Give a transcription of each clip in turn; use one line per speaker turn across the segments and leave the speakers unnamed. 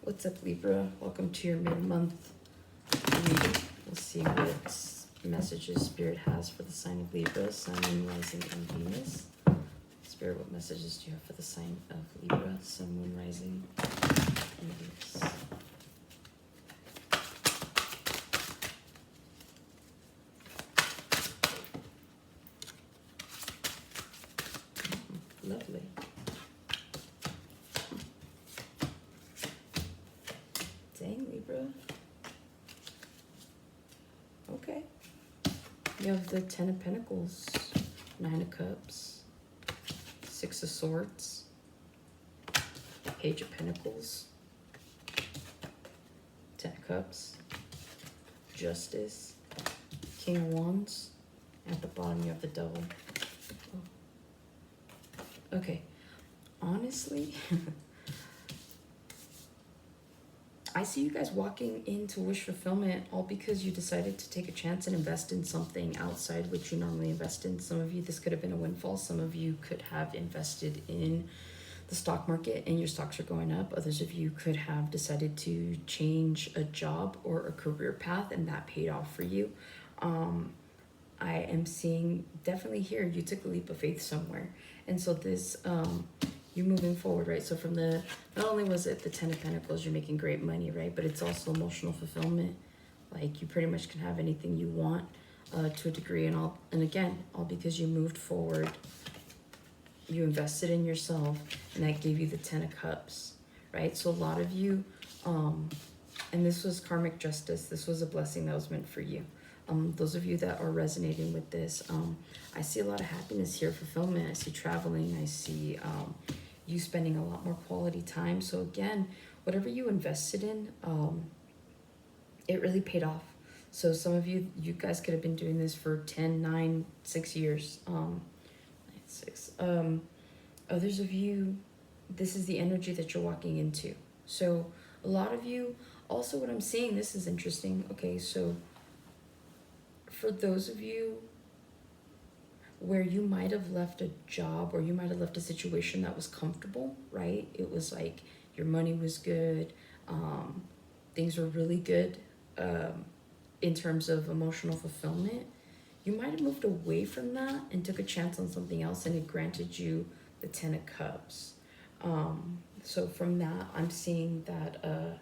What's up, Libra? Welcome to your mid-month reading. We'll see what messages Spirit has for the sign of Libra, Sun, Moon, Rising, and Venus. Spirit, what messages do you have for the sign of Libra, Sun, Moon, Rising, and Venus? Lovely. Dang, Libra. Okay. You have the Ten of Pentacles, Nine of Cups, Six of Swords, Page of Pentacles, Ten of Cups, Justice, King of Wands. At the bottom, you have the Devil. Oh. Okay. Honestly, I see you guys walking into wish fulfillment all because you decided to take a chance and invest in something outside what you normally invest in. Some of you, this could have been a windfall. Some of you could have invested in the stock market and your stocks are going up. Others of you could have decided to change a job or a career path and that paid off for you. I am seeing definitely here, you took a leap of faith somewhere. And so this, you're moving forward, right? So from the, not only was it the Ten of Pentacles, you're making great money, right? But it's also emotional fulfillment. Like you pretty much can have anything you want to a degree. And again, all because you moved forward, you invested in yourself, and that gave you the Ten of Cups, right? So a lot of you, and this was karmic justice. This was a blessing that was meant for you. Those of you that are resonating with this, I see a lot of happiness here, fulfillment. I see traveling. I see you spending a lot more quality time. So again, whatever you invested in, it really paid off. So some of you, you guys could have been doing this for 10, 9, 6 years. 6. Others of you, this is the energy that you're walking into. So a lot of you, also what I'm seeing, this is interesting. Okay, so for those of you where you might have left a job or you might have left a situation that was comfortable, right? It was like your money was good, things were really good in terms of emotional fulfillment. You might have moved away from that and took a chance on something else, and it granted you the Ten of Cups. So from that, I'm seeing that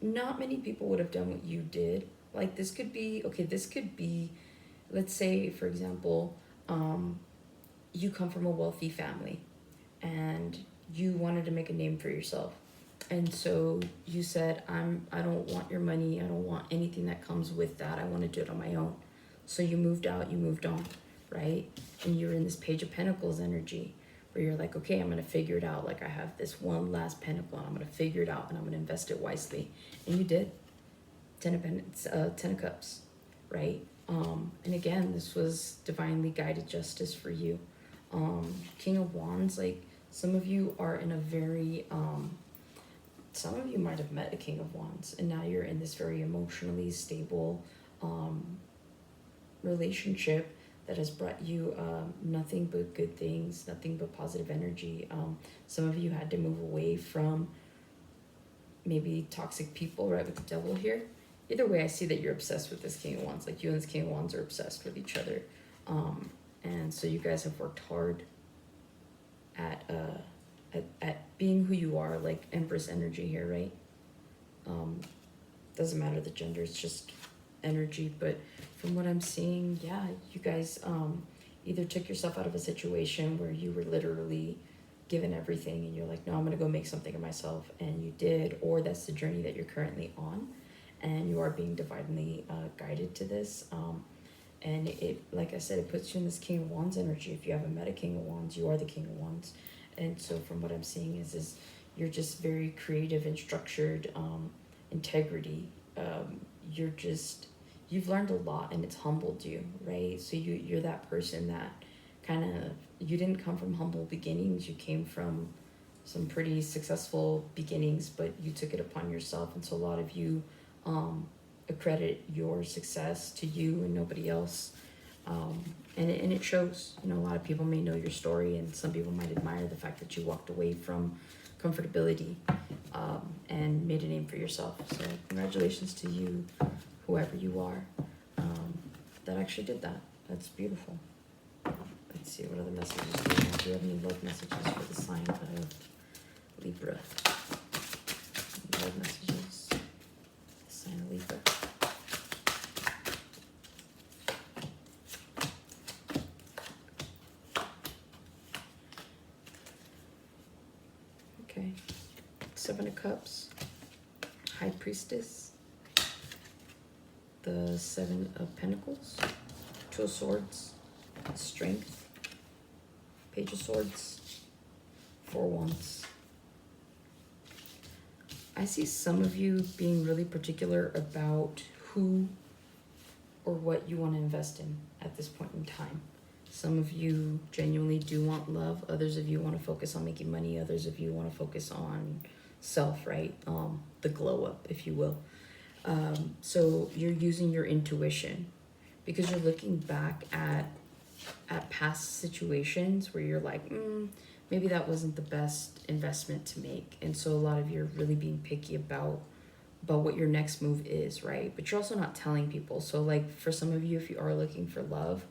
not many people would have done what you did. Like this could be, okay, this could be, let's say, for example, you come from a wealthy family and you wanted to make a name for yourself. And so you said, I don't want your money. I don't want anything that comes with that. I want to do it on my own. So you moved out, you moved on, right? And you're in this Page of Pentacles energy where you're like, okay, I'm going to figure it out. Like I have this one last pentacle and I'm going to figure it out and I'm going to invest it wisely. And you did. Ten of Cups, right? And again, this was divinely guided justice for you. King of Wands, like some of you are in a very, some of you might have met a King of Wands and now you're in this very emotionally stable relationship that has brought you nothing but good things, nothing but positive energy. Some of you had to move away from maybe toxic people, right, with the Devil here. Either way, I see that you're obsessed with this King of Wands. Like you and this King of Wands are obsessed with each other. And so you guys have worked hard at being who you are, like Empress energy here, right? Doesn't matter the gender, it's just energy. But from what I'm seeing, yeah, you guys either took yourself out of a situation where you were literally given everything and you're like, no, I'm going to go make something of myself. And you did, or that's the journey that you're currently on. And you are being divinely guided to this. And it, like I said, it puts you in this King of Wands energy. If you haven't met a King of Wands, you are the King of Wands. And so from what I'm seeing is you're just very creative and structured, integrity. You've learned a lot and it's humbled you, right? So you're that person that kind of, you didn't come from humble beginnings. You came from some pretty successful beginnings, but you took it upon yourself. And so a lot of you accredit your success to you and nobody else. And it shows. You know, a lot of people may know your story, and some people might admire the fact that you walked away from comfortability and made a name for yourself. So congratulations to you, whoever you are, that actually did that. That's beautiful. Let's see, what other messages do we have? Do you have any love messages for the sign of Libra? Love messages. The sign of Libra. Okay. Seven of Cups. High Priestess. The Seven of Pentacles. Two of Swords. Strength. Page of Swords. Four Wands. I see some of you being really particular about who or what you want to invest in at this point in time. Some of you genuinely do want love. Others of you want to focus on making money. Others of you want to focus on self, right? The glow up, if you will. So you're using your intuition because you're looking back at past situations where you're like, maybe that wasn't the best investment to make. And so a lot of you are really being picky about what your next move is, right? But you're also not telling people. So like for some of you, if you are looking for love,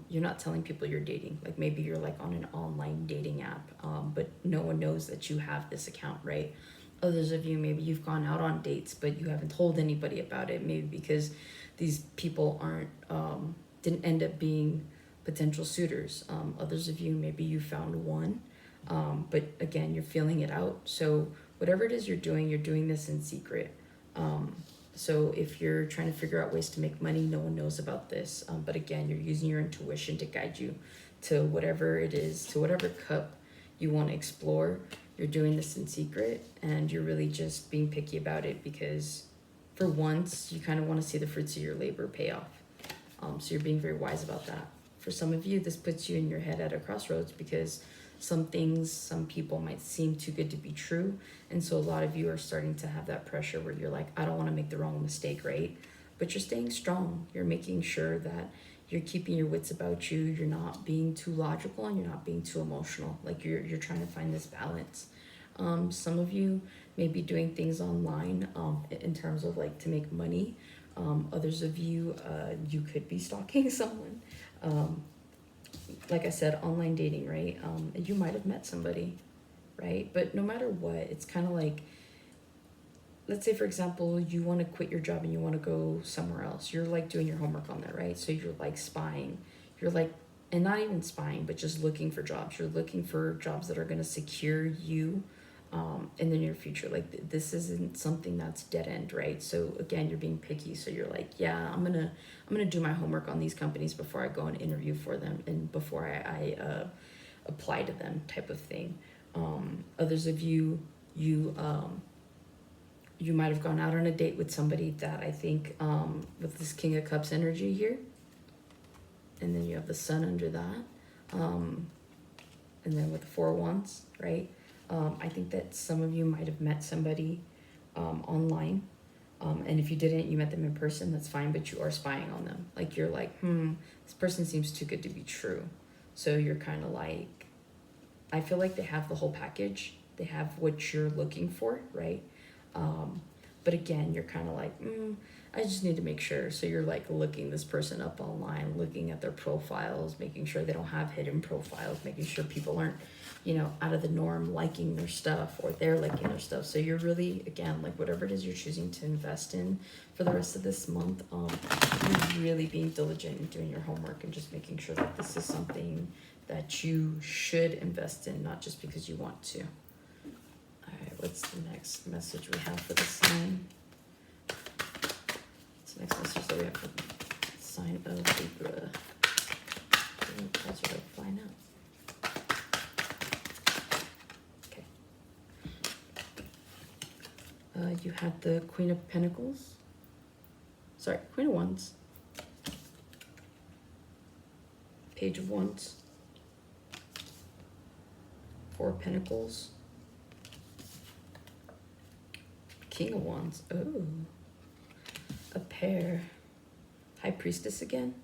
you're not telling people you're dating. Like maybe you're like on an online dating app, but no one knows that you have this account, right? Others of you, maybe you've gone out on dates, but you haven't told anybody about it. Maybe because these people didn't end up being potential suitors. Others of you, maybe you found one, but again, you're feeling it out. So whatever it is you're doing this in secret. So if you're trying to figure out ways to make money, no one knows about this. But again, you're using your intuition to guide you to whatever it is, to whatever cup you want to explore. You're doing this in secret, and you're really just being picky about it because for once, you kind of want to see the fruits of your labor pay off. So you're being very wise about that. For some of you, this puts you in your head at a crossroads because some things, some people might seem too good to be true. And so a lot of you are starting to have that pressure where you're like, I don't want to make the wrong mistake, right? But you're staying strong. You're making sure that you're keeping your wits about you. You're not being too logical and you're not being too emotional. Like you're trying to find this balance. Some of you may be doing things online in terms of like to make money. Others of you, you could be stalking someone. Like I said, online dating, right? You might have met somebody, right? But no matter what, it's kind of like, let's say, for example, you want to quit your job and you want to go somewhere else. You're like doing your homework on that, right? So you're like spying. You're like, and not even spying, but just looking for jobs. You're looking for jobs that are going to secure you in the near future. Like this isn't something that's dead end, right? So again, you're being picky. So you're like, yeah, I'm gonna do my homework on these companies before I go and interview for them and before I apply to them, type of thing. Others of you, you might have gone out on a date with somebody that I think with this King of Cups energy here, and then you have the Sun under that, and then with the Four of Wands, right? I think that some of you might have met somebody online, and if you didn't, you met them in person, that's fine, but you are spying on them. Like you're like, this person seems too good to be true. So you're kind of like, I feel like they have the whole package. They have what you're looking for, right? But again, you're kind of like, I just need to make sure. So you're like looking this person up online, looking at their profiles, making sure they don't have hidden profiles, making sure people aren't, out of the norm liking their stuff or they're liking their stuff. So you're really, again, like whatever it is you're choosing to invest in for the rest of this month, you're really being diligent in doing your homework and just making sure that this is something that you should invest in, not just because you want to. All right, what's the next message we have for the sign? What's the next message that we have for the sign of Libra? Cards are like flying out. Okay. You had the Queen of Pentacles. Sorry, Queen of Wands. Page of Wands. Four of Pentacles. King of Wands. Oh. A pair. High Priestess again.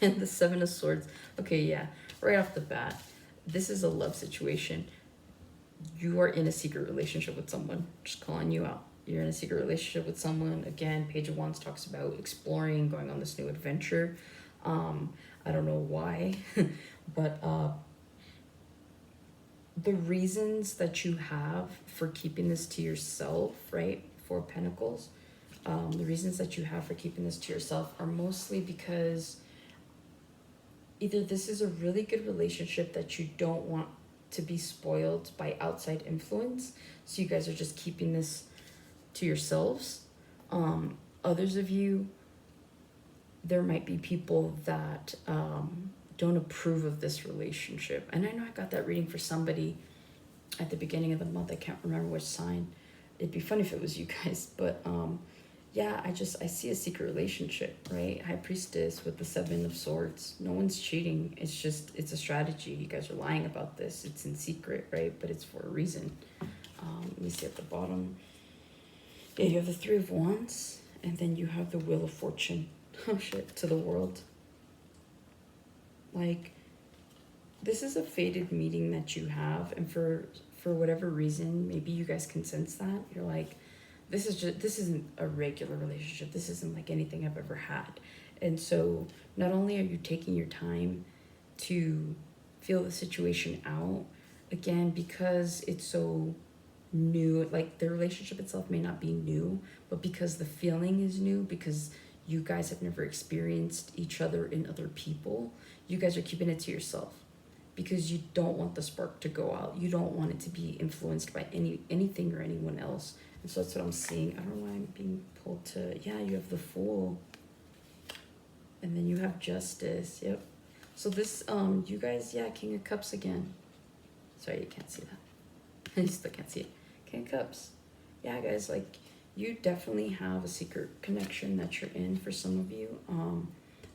And the Seven of Swords. Okay, yeah, right off the bat, this is a love situation. You are in a secret relationship with someone. Just calling you out. You're in a secret relationship with someone. Again, Page of Wands talks about exploring, going on this new adventure. I don't know why, but the reasons that you have for keeping this to yourself, right? Four of Pentacles. The reasons that you have for keeping this to yourself are mostly because either this is a really good relationship that you don't want to be spoiled by outside influence, so you guys are just keeping this to yourselves. Others of you, there might be people that don't approve of this relationship. And I know I got that reading for somebody at the beginning of the month. I can't remember which sign. It'd be funny if it was you guys, but yeah, I see a secret relationship, right? High Priestess with the Seven of Swords. No one's cheating. It's a strategy. You guys are lying about this. It's in secret, right? But it's for a reason. Let me see at the bottom. Yeah, you have the Three of Wands, and then you have the Wheel of Fortune. Oh shit, to the World. Like, this is a fated meeting that you have, and for whatever reason, maybe you guys can sense that. You're like, this isn't a regular relationship. This isn't like anything I've ever had. And so not only are you taking your time to feel the situation out, again, because it's so new, like the relationship itself may not be new, but because the feeling is new, because you guys have never experienced each other in other people, you guys are keeping it to yourself because you don't want the spark to go out. You don't want it to be influenced by anything or anyone else. And so that's what I'm seeing. I don't know why I'm being pulled to, yeah, you have the Fool. And then you have Justice, yep. So this, you guys, yeah, King of Cups again. Sorry, you can't see that. You still can't see it. King of Cups. Yeah, guys, like, you definitely have a secret connection that you're in for some of you.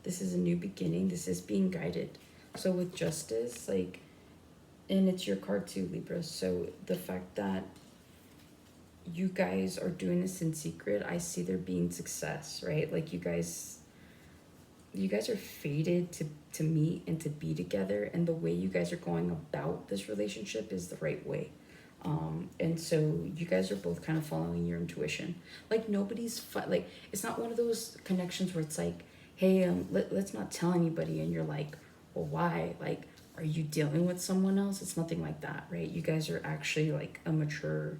This is a new beginning. This is being guided. So with Justice, like, and it's your card too, Libra. So the fact that you guys are doing this in secret, I see there being success, right? Like, you guys are fated to meet and to be together, and the way you guys are going about this relationship is the right way. And so you guys are both kind of following your intuition. Like, nobody's like, it's not one of those connections where it's like, hey, let's not tell anybody, and you're like, well, why? Like, are you dealing with someone else? It's nothing like that, right? You guys are actually like a mature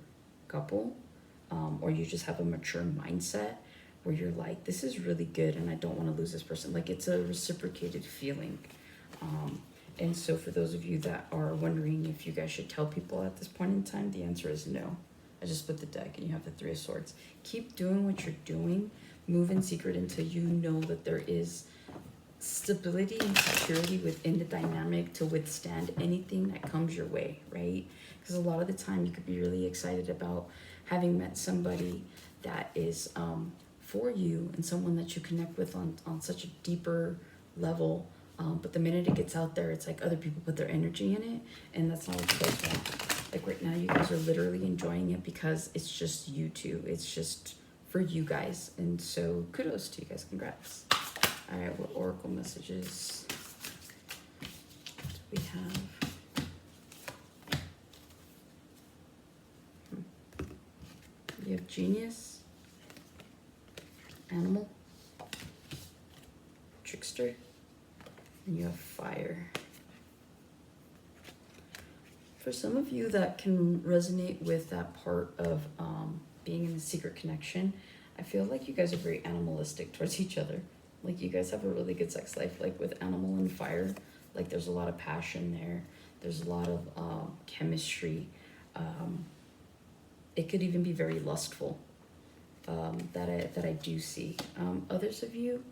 couple, or you just have a mature mindset where you're like, this is really good and I don't want to lose this person. Like, it's a reciprocated feeling. And so for those of you that are wondering if you guys should tell people at this point in time, the answer is no. I just split the deck and you have the Three of Swords. Keep doing what you're doing. Move in secret until you know that there is stability and security within the dynamic to withstand anything that comes your way, right? Because a lot of the time you could be really excited about having met somebody that is for you and someone that you connect with on such a deeper level. But the minute it gets out there, it's like other people put their energy in it, and that's not what you guys want. Like, right now, you guys are literally enjoying it because it's just you two. It's just for you guys. And so kudos to you guys. Congrats. All right, what oracle messages do we have? You have Genius, Animal, Trickster, and you have Fire. For some of you that can resonate with that part of being in a secret connection, I feel like you guys are very animalistic towards each other. Like, you guys have a really good sex life, like with Animal and Fire. Like, there's a lot of passion there. There's a lot of chemistry. It could even be very lustful, that I do see. Others of you,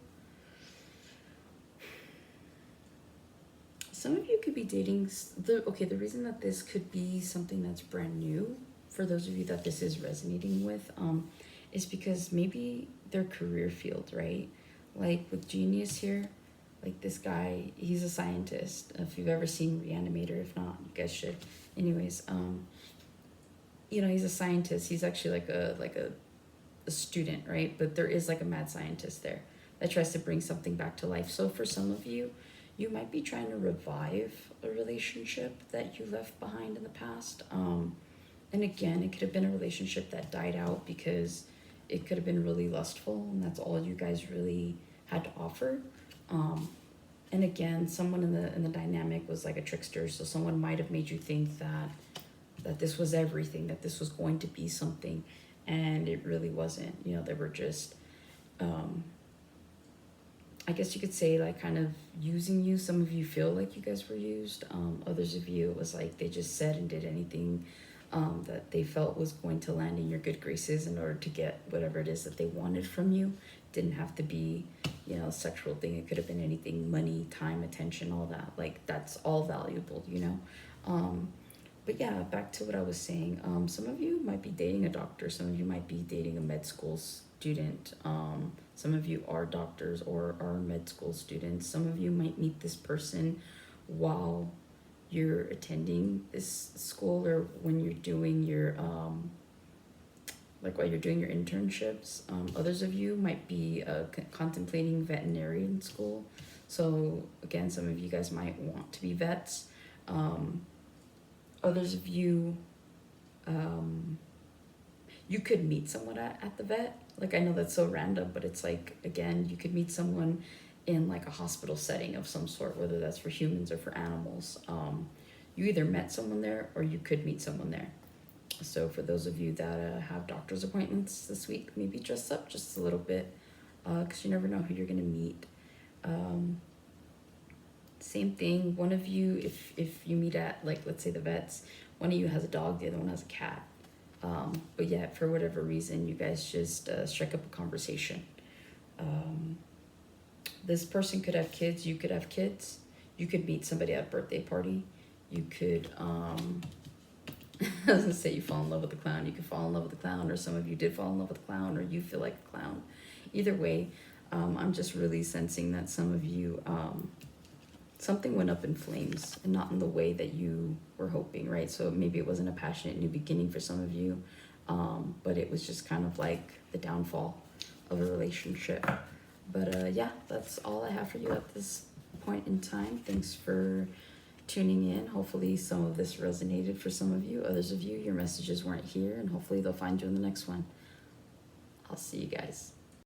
some of you could be dating, the reason that this could be something that's brand new, for those of you that this is resonating with, is because maybe their career field, right? Like with Genius here, like this guy, he's a scientist. If you've ever seen Reanimator, if not, you guys should. Anyways, you know, he's a scientist. He's actually like a student, right? But there is like a mad scientist there. that tries to bring something back to life. So for some of you, you might be trying to revive a relationship that you left behind in the past. And again, it could have been a relationship that died out because it could have been really lustful, and that's all you guys really had to offer. And again, someone in the dynamic was like a trickster, so someone might have made you think that this was everything, that this was going to be something, and it really wasn't. You know, they were just, I guess you could say, like, kind of using you. Some of you feel like you guys were used. Others of you, it was like they just said and did anything that they felt was going to land in your good graces in order to get whatever it is that they wanted from you. Didn't have to be, you know, a sexual thing. It could have been anything: money, time, attention, all that. Like, that's all valuable, you know. But yeah, back to what I was saying. Some of you might be dating a doctor. Some of you might be dating a med school student. Some of you are doctors or are med school students. Some of you might meet this person while you're attending this school, or when you're doing your like while you're doing your internships. Others of you might be contemplating veterinarian school. So again, some of you guys might want to be vets. Others of you, you could meet someone at the vet. Like, I know that's so random, but it's like, again, you could meet someone in like a hospital setting of some sort, whether that's for humans or for animals. You either met someone there or you could meet someone there. So for those of you that have doctor's appointments this week, maybe dress up just a little bit, because you never know who you're going to meet. Same thing, one of you, if you meet at, like, let's say the vets, one of you has a dog, the other one has a cat. But yeah, for whatever reason, you guys just strike up a conversation. This person could have kids, you could have kids. You could meet somebody at a birthday party. You could, I was gonna say you fall in love with the clown. You could fall in love with the clown, or some of you did fall in love with the clown, or you feel like a clown. Either way, I'm just really sensing that some of you, something went up in flames, and not in the way that you were hoping, right? So maybe it wasn't a passionate new beginning for some of you, but it was just kind of like the downfall of a relationship. But yeah, that's all I have for you at this point in time. Thanks for tuning in. Hopefully some of this resonated for some of you. Others of you, your messages weren't here, and hopefully they'll find you in the next one. I'll see you guys.